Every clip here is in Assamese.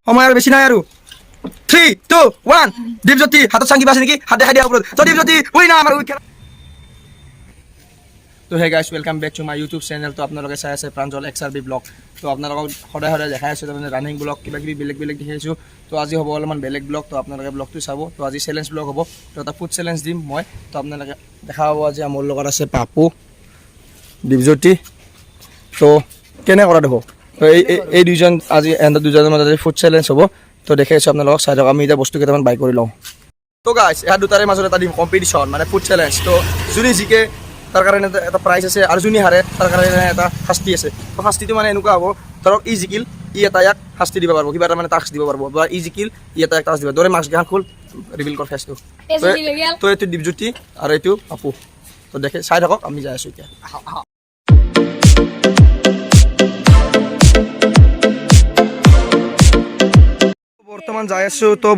সময় আৰু বেছি নাই আৰু 3 2 1 দীপজ্যোতি হাতত চাংকি আছে নেকি হাতে খাই দিয়া ওপৰত তো দীপজ্যোতি উইনাৰ আমাৰ উইকেট তো hey guys welcome back to my YouTube channel তো আপোনালোকে চাই আছে প্ৰাঞ্জল XRB ব্লগ তো আপোনালোকক সদায় সদায় দেখাই আছোঁ তাৰমানে ৰানিং ব্লগ কিবা কিবি বেলেগ বেলেগ দেখাইছোঁ তো আজি হ'ব অলপমান বেলেগ ব্লগ তো আপোনালোকে ব্লগটো চাব তো আজি চেলেঞ্জ ব্লগ হ'ব তো এটা ফুড চেলেঞ্জ দিম মই তো আপোনালোকে দেখা পাব আজি মোৰ লগত আছে পাপু দীপজ্যোতি তো কেনে কৰা দেখো তো এই দুজন আজি এণ্ড দুজনৰ মাজত ফুড চেলেঞ্জ হ'ব তো দেখাই আছোঁ আপোনালোকক চাই থাকক আমি এতিয়া বস্তু কেইটামান বাই কৰি লওঁ তো গাইজ ইয়াৰ দুটাৰে মাজত এটা দিম কম্পিটিশ্যন মানে ফুড চেলেঞ্জ তো যোনে জিকে তাৰ কাৰণে এটা প্ৰাইজ আছে আৰু যোনে হাৰে তাৰ কাৰণে এটা শাস্তি আছে তো শাস্তিটো মানে এনেকুৱা হ'ব ধৰক ই জিকিল ই এটা ইয়াক শাস্তি দিব পাৰিব কিবা এটা মানে টাস্ক দিব পাৰিব বা ই জিকিল ই এটা টাস্ক দিব দৰে মাৰ্কছ গিখন খোল ৰিভিল কৰ ফেচটো তো এইটো দীপজ্যোতি আৰু এইটো পাপু তো দেখে চাই থাকক আমি যাই আছোঁ এতিয়া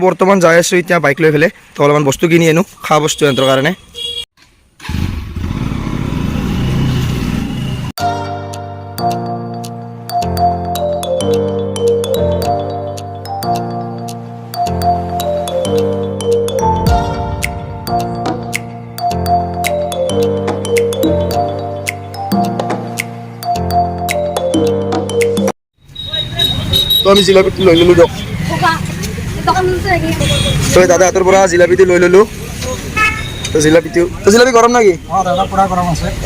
বৰ্তমান যাই আছোঁ এতিয়া বাইক লৈ পেলাই তো অলপমান বস্তু কিনি আনো খোৱা বস্তু সিহঁতৰ কাৰণে তো আমি জিলাপিটো লৈ ল'লোঁ দিয়ক তো দাদা হাতৰ পৰা জিলাপিটো লৈ ল'লোঁ তো জিলাপি গৰম নেকি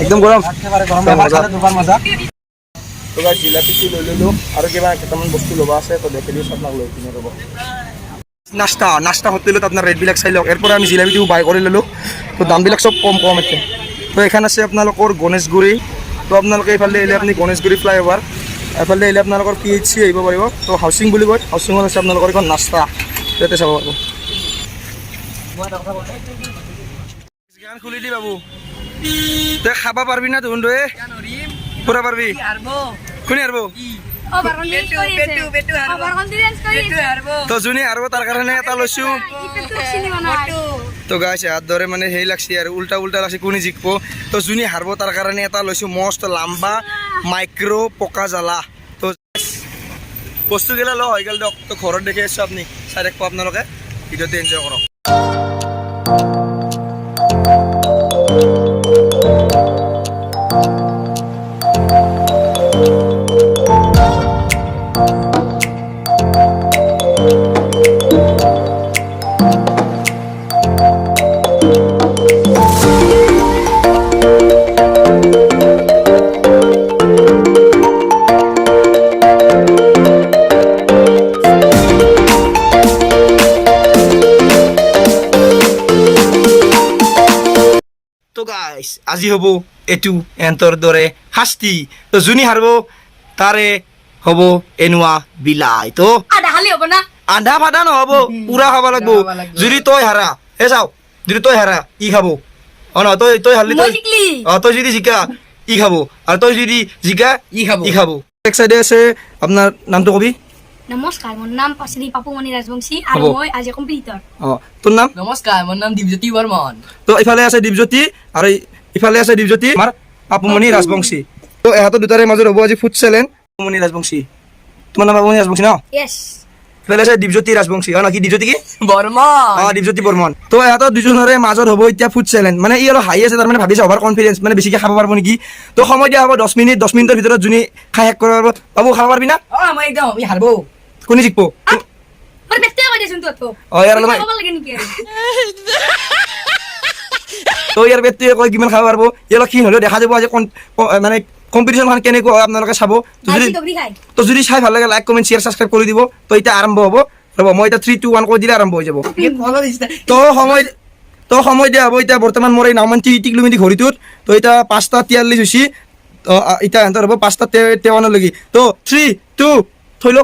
একদম গৰম তো গাইজ জিলাপিটো লৈ ল'লোঁ আৰু কিবা কেইটামান বস্তু ল'ব আছে তো দেখি দিওঁ আপোনাক লৈ কিনে ৰ'ব নাস্তা হোটেলত আপোনাৰ ৰেটবিলাক চাই লওক ইয়াৰ পৰা আমি জিলাপিটো বাই কৰি ল'লোঁ তো দামবিলাক চব কম এতিয়া তো এইখন আছে আপোনালোকৰ গণেশগুৰি তো আপোনালোকে এইফালে আহিলে আপুনি গণেশগুৰি ফ্লাইঅভাৰ এফালে আহিলে আপোনালোকৰ PHC আহিব পাৰিব তো হাউচিং বুলি কয় হাউচিঙত আছে আপোনালোকৰ এখন নাস্তা ইয়াতে চাব পাৰিব গান খুলি দি বাবু তই খাব পাৰিবি না তহঁতে পুৰা পাৰিবি কোনে হাৰিব তো যোনে হাৰিব তাৰ কাৰণে এটা লৈছোঁ তো গাইছে হাত ধৰে মানে সেই লাগছে আৰু উল্টা লাগছে কোনে জিকিব তো যোনে হাৰিব তাৰ কাৰণে এটা লৈছোঁ মস্ত লাম্বা মাইক্ৰ' পকা জ্বালা তো বস্তুগিলা লওঁ হৈ গ'ল দিয়ক তো ঘৰত দেখি আছোঁ আপুনি চাই থাকিব আপোনালোকে ভিডিঅ'টো এনজয় কৰক তো গাইছ আজি হ'ব এইটো এন্তৰ দৰে শাস্তি তো যোনে হাৰিব তাৰে হ'ব এনেকুৱা বিলাই তো আধা ফাদা নহ'ব পুৰা খাব লাগিব যদি তই হাৰা চাও যদি তই হাৰা ই খাব ন তই হাৰলি তই যদি জিকা ই খাব আৰু তই যদি জিকা ই খাব এক চাইডে আছে আপোনাৰ নামটো কবি নমস্কাৰ মোৰ নাম শ্ৰী পাপুমণি ৰাজবংশী আৰু মই আজি কম্পিটিটৰ তোৰ নাম নমস্কাৰ মোৰ নাম দীপজ্যোতি বৰ্মন তো ইফালে আছে দীপজ্যোতি আৰু ইফালে আছে দীপজ্যোতি আমাৰ পাপুমণি ৰাজবংশী তো এহাতৰ দুটাৰে মাজত হ'ব আজি ফুড চেলেঞ্জ পাপুমণি ৰাজবংশী তোমাৰ নাম পাপুমণি ৰাজবংশী ন ইয়েছ ইফালে আছে দীপজ্যোতি ৰাজবংশী না কি দীপজ্যোতি কি বৰ্মন দীপজ্যোতি বৰ্মন তো এহাতৰ দুজনৰে মাজত হ'ব এতিয়া ফুড চেলেঞ্জ মানে ই অলপ হাই আছে তাৰ মানে ভাবিছে অভাৰ কনফিডেন্স মানে বেছিকে খাব পাৰিব নেকি তো সময় দিয়া হ'ব 10 মিনিটৰ ভিতৰত যোনে খাই শেষ কৰিব পাৰিব বাবু খাব পাৰিবি না মই একদম আমি হাৰব কোনে জিকিব মোৰ বেটে কৈ দিছন তো ইয়াৰ অলপ খাব লাগে নেকি তো ইয়াৰ বেটটোৱে কয় কিমান খাব পাৰিব ইয়াৰ ক্ষীণ হ'লেও দেখা যাব আজি মানে কম্পিটিশ্যনখন কেনেকুৱা হয় আপোনালোকে চাব তো যদি চাই ভাল লাগে লাইক কমেণ্ট শ্বেয়াৰ ছাবস্ক্ৰাইব কৰি দিব তো এতিয়া আৰম্ভ হ'ব ৰ'ব মই এতিয়া 3 2 1 কৈ দিলে আৰম্ভ হৈ যাব তো সময় দিয়া হ'ব এতিয়া বৰ্তমান মোৰ এই 90 কিলোমিটাৰ ঘড়ীটোত তো এতিয়া 5:43 হৈছে তো এতিয়া এণ্টাৰ হ'ব 5:53 লাগি তো 3 2 থৈ ল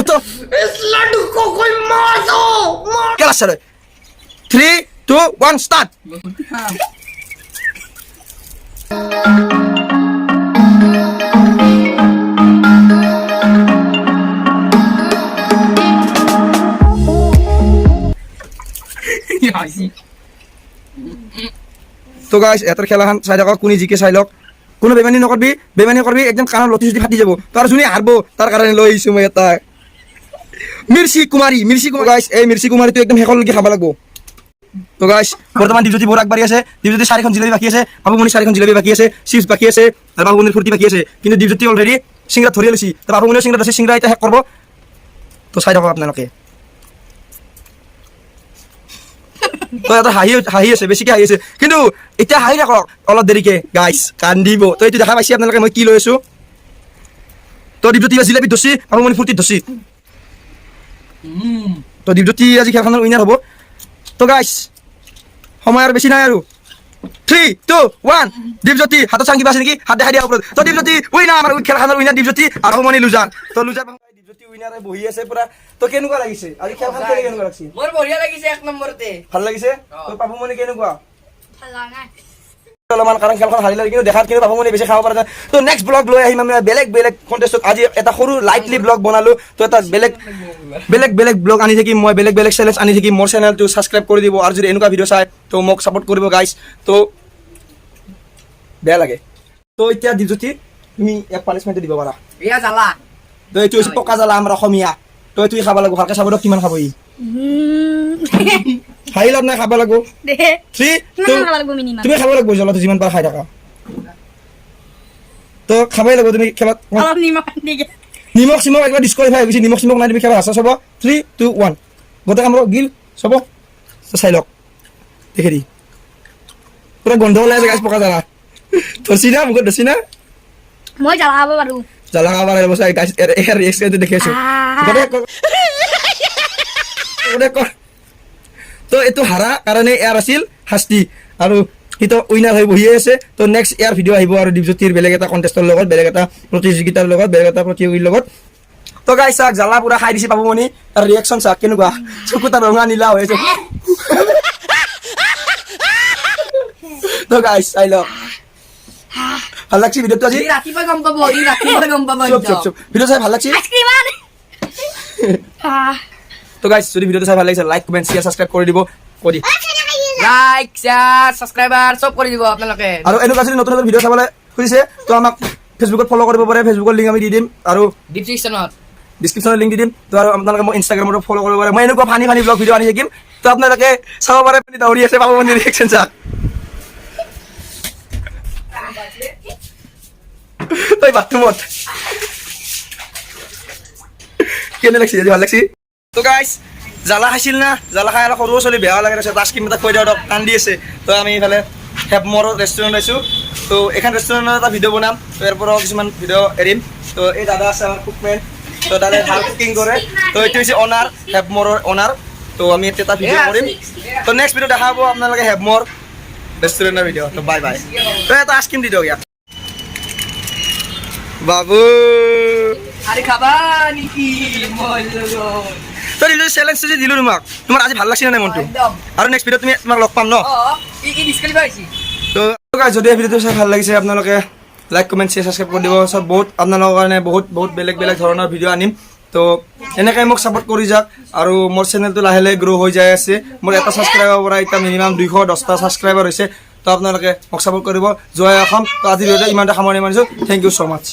তো কেলা চাৰে 3 2 1 ষ্টাৰ্ট তো গাইছ এটাৰ খেলাখন চাই থাকক কোনে জিকে চাই লওক কোনো বেমানী নকৰবি একদম কাণৰ লতি চুটি ফাটি যাব তাৰ যোনে হাৰব তাৰ কাৰণে লৈ আহিছোঁ মই এটা মিৰ্চি কুমাৰী গাইছ এই মিৰ্চি কুমাৰীটো একদম শেষলৈকে খাব লাগিব তো গাইছ বৰ্তমান দীপজ্যোতি বহুত আগবাঢ়ি আছে দীপজ্যোতি 4খন জিলেবি বাকী আছে বাবুমণি 4খন জিলেবি বাকী আছে চিপছ বাকী আছে আৰু বাবুমণিৰ ফুৰ্তি বাকী আছে কিন্তু দীপজ্যোতি অলৰেডি চিংৰা ধৰি লৈছি তো বাবুমণিৰ চিংৰা আছে চিংৰা এতিয়া শেষ কৰিব তো চাই থাকক আপোনালোকে তো এটা হাঁহি আছে বেছিকৈ হাঁহি আছে কিন্তু এতিয়া হাঁহি থাকক অলপ দেৰিকে গাইছ কান্দিব তো এইটো দেখা পাইছে আপোনালোকে মই কি লৈ আছোঁ তো দীপজ্যোতি জিলেবি ধৰছি বাবুমণি ফুৰ্তিত ধৰছি তো দীপজ্যোতি আজি খেলখনৰ উইনাৰ হ'ব তো গাইছ সময় আৰু বেছি নাই আৰু 3 2 1 দীপজ্যোতি হাতত চাং কিবা আছে নেকি হাত দেখাই দিয়া ওপৰত তো দীপজ্যোতি উইনাৰ আমাৰ খেলখনৰ উইনাৰ দীপজ্যোতি আৰু বাবুমণি লুজাৰ তো লুজাৰ দীপজ্যোতি উইনাৰে বহি আছে পুৰা তো কেনেকুৱা লাগিছে আজি খেলখন খেলি কেনেকুৱা লাগিছে মোৰ বঢ়িয়া লাগিছে এক নম্বৰতে ভাল লাগিছে তো বাবুমণি কেনেকুৱা ভাল লগা নাই অলপমান কাৰণ খেলখন হাৰিলে কিন্তু দেখাত কিন্তু বাবুমণি বেছি খাব পৰা যায় তো নেক্সট ব্লগ লৈ আহিম আমি বেলেগ কণ্টেষ্টত আজি এটা সৰু লাইটলি ব্লগ বনালোঁ তো এটা বেলেগ ব্লগ আনি থাকিম মই বেলেগ চেলেঞ্জ আনি থাকিম মোৰ চেনেলটো ছাবস্ক্ৰাইব কৰি দিব আৰু যদি এনেকুৱা ভিডিঅ' চাই তো মোক ছাপোৰ্ট কৰিব গাইছ তো বেয়া লাগে তো এতিয়া দীপজ্যোতি তুমি এক পানিছমেণ্টটো দিব পাৰা এয়া জ্বালা তো এইটো হৈছে পকা জ্বালা আমাৰ অসমীয়া তো এইটোৱে খাব লাগিব ভালকৈ চাব দিয়ক কিমান খাব ই হাঁহি লাভ নাই খাব লাগিব দে 3 কিমান খাব লাগিব মিনিমাম তুমি খাব লাগিব জ্বলাটো যিমান পাৰা খাই থাকা তো খাবই লাগিব তুমি খেলত অলপ নিমখ দিকে নিমখ চিমখ একবাৰ ডিছকুৱালিফাই হৈ গৈছে নিমখ চিমখ নাই তুমি খেলা হাঁচা চাব 3 2 1 গোটেই কাম গিল চাব চাই লওক দেখি দি পুৰা গন্ধ ওলাই আছে গাছ পকা জ্বালা ধৰছি না মুখত ধৰছি না মই জ্বালা খাব পাৰোঁ জ্বালা খাব লাগিব চাই গাছ এৰ এক্সপেৰিয়েন্স দেখি আছো তো এইটো হাৰা কাৰণে ইয়াৰ আছিল শাস্তি আৰু সিটো উইনাৰ হৈ বহি আছে তো নেক্সট ইয়াৰ ভিডিঅ' আহিব আৰু দীপজ্যোতিৰ বেলেগ এটা কণ্টেষ্টৰ লগত বেলেগ এটা প্ৰতিযোগিতাৰ লগত বেলেগ এটা প্ৰতিযোগীৰ লগত তো গাইছ চাওক জ্বালা পুৰা খাই দিছে বাবুমণি তাৰ ৰিয়েকশ্যন চাওক কেনেকুৱা চকু তাৰ ৰঙা নীলা হৈ আছে তো গাইছ চাই লওক ভাল লাগছে ভিডিঅ'টো আজি ৰাতিপুৱা গম পাব চুপ ভিডিঅ' চাই ভাল লাগছে আইচক্ৰীম আন তো গাইছ যদি ভিডিঅ'টো চাই ভাল লাগিছে লাইক কমেণ্ট শ্বেয়াৰ ছাবস্ক্ৰাইব কৰি দিব কৰি লাইক শ্বেয়াৰ ছাবস্ক্ৰাইবাৰ চব কৰি দিব আপোনালোকে আৰু এনেকুৱা যদি নতুন ভিডিঅ' চাবলৈ খুজিছে তো আমাক ফেচবুকত ফ'ল' কৰিব পাৰে ফেচবুকৰ লিংক আমি দি দিম আৰু ডিছক্ৰিপশ্যনত লিংক দি দিম তো আৰু আপোনালোকে মোক ইনষ্টাগ্ৰামতো ফ'ল' কৰিব পাৰে মই এনেকুৱা ফানি ব্লগ ভিডিঅ' আনি থাকিম তো আপোনালোকে চাব পাৰে দৌৰি আছে বাবুমণিৰ ৰিয়েকশ্যন চাওক তই বাথৰুমত কেনে লাগছে আজি ভাল লাগছে তো গাইছ জ্বালা খাইছিল না জ্বালা খাই অলপ সৰু ছোৱালী বেয়া লাগে তাৰপিছত আইচক্ৰীম এটা খুৱাই দিওঁ কান্দি আছে তো আমি এইফালে হেপমৰ ৰেষ্টুৰেণ্ট আছোঁ তো এইখন ৰেষ্টুৰেণ্টত এটা ভিডিঅ' বনাম তো ইয়াৰ পৰাও কিছুমান ভিডিঅ' এৰিম তো এই দাদা আছে আমাৰ কুকমেন তো দাদাই ভাল কুকিং কৰে তো এইটো হৈছে অনাৰ হেপমৰৰ অনাৰ তো আমি এটা ভিডিঅ' কৰিম তো নেক্সট ভিডিঅ' দেখা পাব আপোনালোকে হেপমৰ ৰেষ্টুৰেণ্টৰ ভিডিঅ' তো বাই তো এটা আইচক্ৰীম দি দিয়ক ইয়াত বাবু আৰে খাবা নেকি মই তো দিলোঁ চেলেঞ্জটো যে দিলোঁ তোমাৰ আজি ভাল লাগছে নাই মনটো একদম আৰু নেক্সট ভিডিঅ'ত তুমি তোমাক লগ পাম ন ই ডিসকালিফাই হৈছে তো যদি এই ভিডিঅ'টো চাই ভাল লাগিছে আপোনালোকে লাইক কমেণ্ট শ্বেয়াৰ ছাবস্ক্ৰাইব কৰি দিব চব বহুত আপোনালোকৰ কাৰণে বহুত বেলেগ ধৰণৰ ভিডিঅ' আনিম তো এনেকৈ মোক ছাপোৰ্ট কৰি যাওক আৰু মোৰ চেনেলটো লাহে গ্ৰ' হৈ যাই আছে মোৰ এটা ছাবস্ক্ৰাইবাৰৰ পৰা এতিয়া মিনিমাম 210টা ছাবস্ক্ৰাইবাৰ হৈছে তো আপোনালোকে মোক ছাপোৰ্ট কৰিব জয় অসম তো আজি ভিডিঅ'টো ইমানটা সামৰণি মাৰিছোঁ থেংক ইউ ছ' মাছ